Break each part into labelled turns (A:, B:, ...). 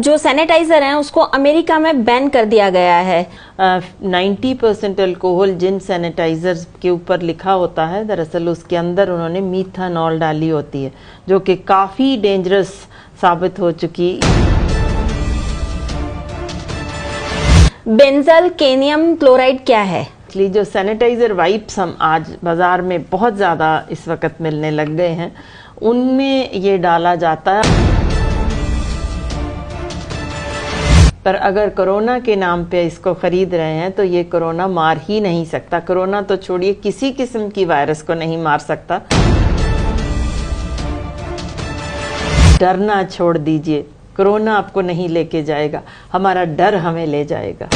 A: जो सैनिटाइजर हैं उसको अमेरिका में बैन कर दिया गया है।
B: 90% अल्कोहल जिन सैनिटाइजर्स के ऊपर लिखा होता है, दरअसल उसके अंदर उन्होंने मीथानॉल डाली होती है, जो कि काफ़ी डेंजरस साबित हो चुकी।
A: बेंजल केनियम क्लोराइड क्या है?
B: इसलिए जो सैनिटाइजर वाइप्स हम आज बाज़ार में बहुत ज़्यादा इस वक्त मिलने लग गए हैं, उनमें ये डाला जाता है। पर अगर कोरोना के नाम पे इसको ख़रीद रहे हैं तो ये कोरोना मार ही नहीं सकता। कोरोना तो छोड़िए, किसी किस्म की वायरस को नहीं मार सकता। डरना छोड़ दीजिए, कोरोना आपको नहीं लेके जाएगा, हमारा डर हमें ले जाएगा।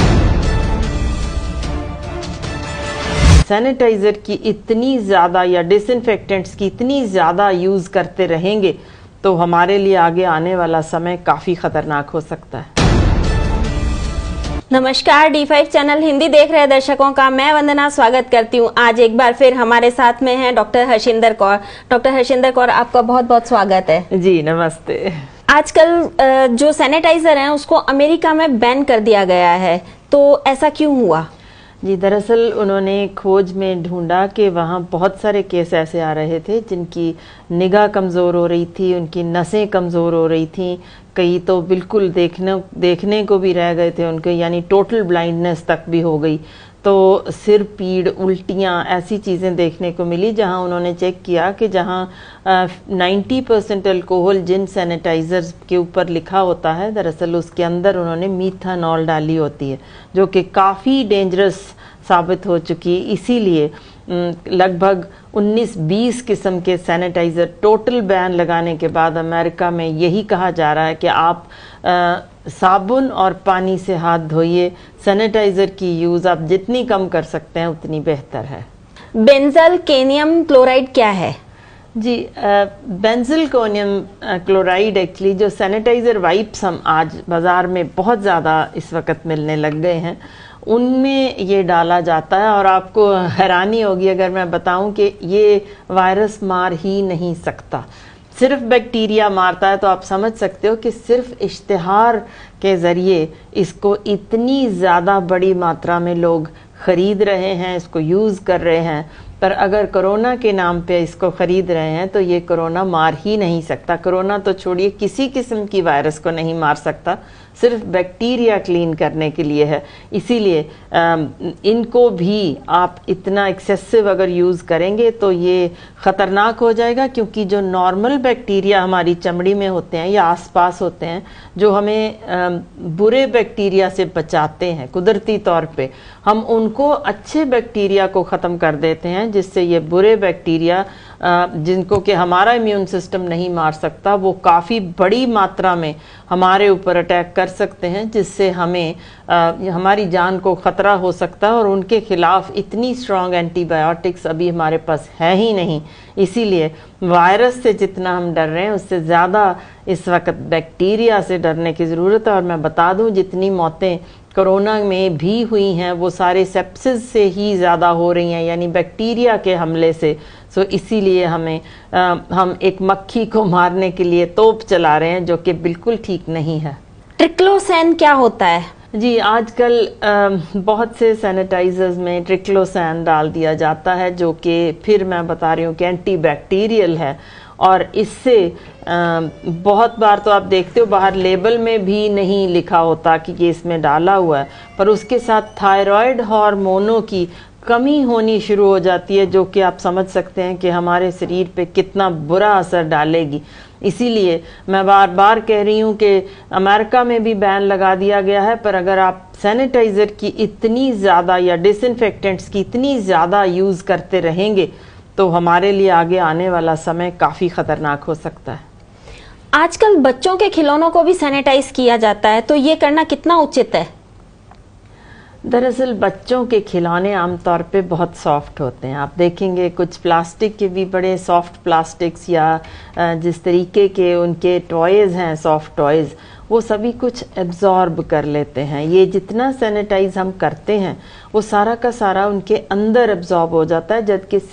B: सैनिटाइज़र की इतनी ज़्यादा या डिसइंफेक्टेंट्स की इतनी ज़्यादा यूज़ करते रहेंगे तो हमारे लिए आगे आने वाला समय काफ़ी ख़तरनाक हो सकता है।
A: नमस्कार, D5 चैनल हिंदी देख रहे दर्शकों का मैं वंदना स्वागत करती हूँ। आज एक बार फिर हमारे साथ में हैं डॉक्टर हर्षिंदर कौर। डॉक्टर हर्षिंदर कौर, आपका बहुत बहुत स्वागत है।
B: जी नमस्ते।
A: आजकल जो सैनिटाइजर हैं उसको अमेरिका में बैन कर दिया गया है, तो ऐसा क्यों हुआ?
B: जी दरअसल उन्होंने खोज में ढूंढा कि वहाँ बहुत सारे केस ऐसे आ रहे थे जिनकी निगाह कमज़ोर हो रही थी, उनकी नसें कमज़ोर हो रही थी, कई तो बिल्कुल देखने को भी रह गए थे उनके, यानी टोटल ब्लाइंडनेस तक भी हो गई। तो सिर पीड़, उल्टियाँ, ऐसी चीज़ें देखने को मिली। जहाँ उन्होंने चेक किया कि जहाँ 90% अल्कोहल जिन सैनिटाइजर्स के ऊपर लिखा होता है, दरअसल उसके अंदर उन्होंने मीथानॉल डाली होती है, जो कि काफ़ी डेंजरस साबित हो चुकी। इसीलिए लगभग 19-20 किस्म के सैनिटाइज़र टोटल बैन लगाने के बाद अमेरिका में यही कहा जा रहा है कि आप साबुन और पानी से हाथ धोइए। सैनिटाइज़र की यूज़ आप जितनी कम कर सकते हैं उतनी बेहतर है।
A: बेंजल केनियम क्लोराइड क्या है?
B: जी बेंजल कोनियम क्लोराइड एक्चुअली जो सैनिटाइज़र वाइप्स हम आज बाज़ार में बहुत ज़्यादा इस वक्त मिलने लग गए हैं, उनमें ये डाला जाता है। और आपको हैरानी होगी अगर मैं बताऊं कि ये वायरस मार ही नहीं सकता, सिर्फ बैक्टीरिया मारता है। तो आप समझ सकते हो कि सिर्फ इश्तिहार के ज़रिए इसको इतनी ज़्यादा बड़ी मात्रा में लोग ख़रीद रहे हैं, इसको यूज़ कर रहे हैं। पर अगर कोरोना के नाम पे इसको ख़रीद रहे हैं तो ये कोरोना मार ही नहीं सकता। कोरोना तो छोड़िए, किसी किस्म की वायरस को नहीं मार सकता, सिर्फ बैक्टीरिया क्लीन करने के लिए है। इसीलिए इनको भी आप इतना एक्सेसिव अगर यूज़ करेंगे तो ये ख़तरनाक हो जाएगा, क्योंकि जो नॉर्मल बैक्टीरिया हमारी चमड़ी में होते हैं या आसपास होते हैं, जो हमें बुरे बैक्टीरिया से बचाते हैं कुदरती तौर पे, हम उनको अच्छे बैक्टीरिया को ख़त्म कर देते हैं, जिससे ये बुरे बैक्टीरिया जिनको कि हमारा इम्यून सिस्टम नहीं मार सकता, वो काफ़ी बड़ी मात्रा में हमारे ऊपर अटैक कर सकते हैं, जिससे हमें हमारी जान को ख़तरा हो सकता है। और उनके ख़िलाफ़ इतनी स्ट्रॉन्ग एंटीबायोटिक्स अभी हमारे पास है ही नहीं। इसीलिए वायरस से जितना हम डर रहे हैं उससे ज़्यादा इस वक्त बैक्टीरिया से डरने की ज़रूरत है। और मैं बता दूं, जितनी मौतें कोरोना में भी हुई हैं वो सारे सेप्सिस से ही ज़्यादा हो रही हैं, यानी बैक्टीरिया के हमले से। सो इसीलिए हम एक मक्खी को मारने के लिए तोप चला रहे हैं, जो कि बिल्कुल ठीक नहीं है।
A: ट्रिक्लोसैन क्या होता है?
B: जी आजकल बहुत से सैनिटाइजर्स में ट्रिक्लोसैन डाल दिया जाता है, जो कि फिर मैं बता रही हूँ कि एंटीबैक्टीरियल है। और इससे बहुत बार तो आप देखते हो बाहर लेबल में भी नहीं लिखा होता कि ये इसमें डाला हुआ है, पर उसके साथ थायराइड हार्मोनों की कमी होनी शुरू हो जाती है, जो कि आप समझ सकते हैं कि हमारे शरीर पे कितना बुरा असर डालेगी। इसीलिए मैं बार बार कह रही हूँ कि अमेरिका में भी बैन लगा दिया गया है, पर अगर आप सैनिटाइज़र की इतनी ज़्यादा या डिसइंफेक्टेंट्स की इतनी ज़्यादा यूज़ करते रहेंगे तो हमारे लिए आगे आने वाला समय काफ़ी ख़तरनाक हो सकता है।
A: आजकल बच्चों के खिलौनों को भी सैनिटाइज किया जाता है, तो ये करना कितना उचित है?
B: दरअसल बच्चों के खिलौने आमतौर पे बहुत सॉफ्ट होते हैं। आप देखेंगे कुछ प्लास्टिक के भी बड़े सॉफ्ट प्लास्टिक्स या जिस तरीके के उनके टॉयज़ हैं, सॉफ्ट टॉयज़, वो सभी कुछ एब्जॉर्ब कर लेते हैं। ये जितना सैनिटाइज हम करते हैं वो सारा का सारा उनके अंदर एब्जॉर्ब हो जाता है,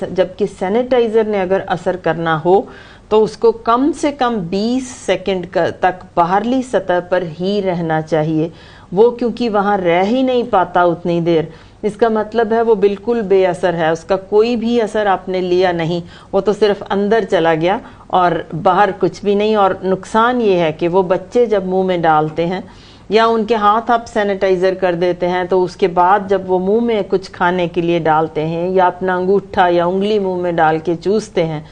B: जबकि सैनिटाइज़र ने अगर असर करना हो तो उसको कम से कम 20 सेकंड तक बाहरली सतह पर ही रहना चाहिए। वो क्योंकि वहाँ रह ही नहीं पाता उतनी देर, इसका मतलब है वो बिल्कुल बेअसर है, उसका कोई भी असर आपने लिया नहीं, वो तो सिर्फ अंदर चला गया और बाहर कुछ भी नहीं। और नुकसान ये है कि वो बच्चे जब मुंह में डालते हैं या उनके हाथ आप सैनिटाइज़र कर देते हैं, तो उसके बाद जब वो मुंह में कुछ खाने के लिए डालते हैं या अपना अंगूठा या उंगली मुंह में डाल के चूसते हैं,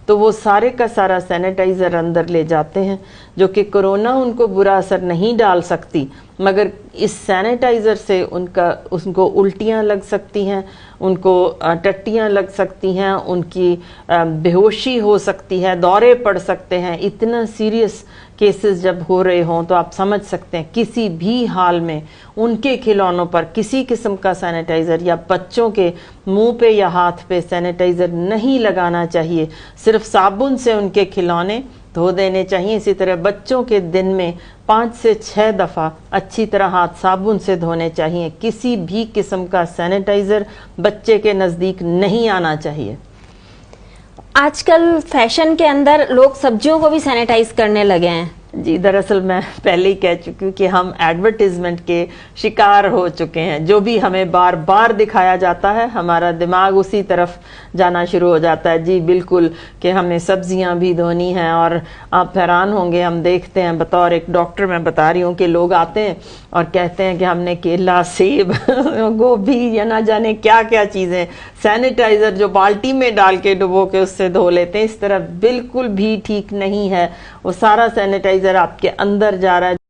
B: तो वो सारे का सारा सैनिटाइज़र अंदर ले जाते हैं, जो कि कोरोना उनको बुरा असर नहीं डाल सकती, मगर इस सैनिटाइज़र से उनको उल्टियाँ लग सकती हैं, उनको टट्टियाँ लग सकती हैं, उनकी बेहोशी हो सकती है, दौरे पड़ सकते हैं। इतना सीरियस केसेस जब हो रहे हों तो आप समझ सकते हैं किसी भी हाल में उनके खिलौनों पर किसी किस्म का सैनिटाइज़र या बच्चों के मुंह पे या हाथ पे सैनिटाइज़र नहीं लगाना चाहिए। सिर्फ साबुन से उनके खिलौने धो देने चाहिए। इसी तरह बच्चों के दिन में 5 से 6 दफ़ा अच्छी तरह हाथ साबुन से धोने चाहिए। किसी भी किस्म का सैनिटाइज़र बच्चे के नज़दीक नहीं आना चाहिए।
A: आजकल फैशन के अंदर लोग सब्जियों को भी सैनिटाइज करने लगे हैं।
B: जी, दरअसल मैं पहले ही कह चुकी हूँ कि हम एडवर्टीजमेंट के शिकार हो चुके हैं। जो भी हमें बार बार दिखाया जाता है हमारा दिमाग उसी तरफ जाना शुरू हो जाता है। जी बिल्कुल, कि हमें सब्जियां भी धोनी हैं। और आप हैरान होंगे, हम देखते हैं, बतौर एक डॉक्टर मैं बता रही हूँ कि लोग आते हैं और कहते हैं कि हमने केला, सेब, गोभी या ना जाने क्या क्या चीज़ें सैनिटाइज़र जो बाल्टी में डाल के डुबो के उससे धो लेते हैं। इस तरह बिल्कुल भी ठीक नहीं है। वो सारा सैनिटाइज़र आपके अंदर जा रहा है।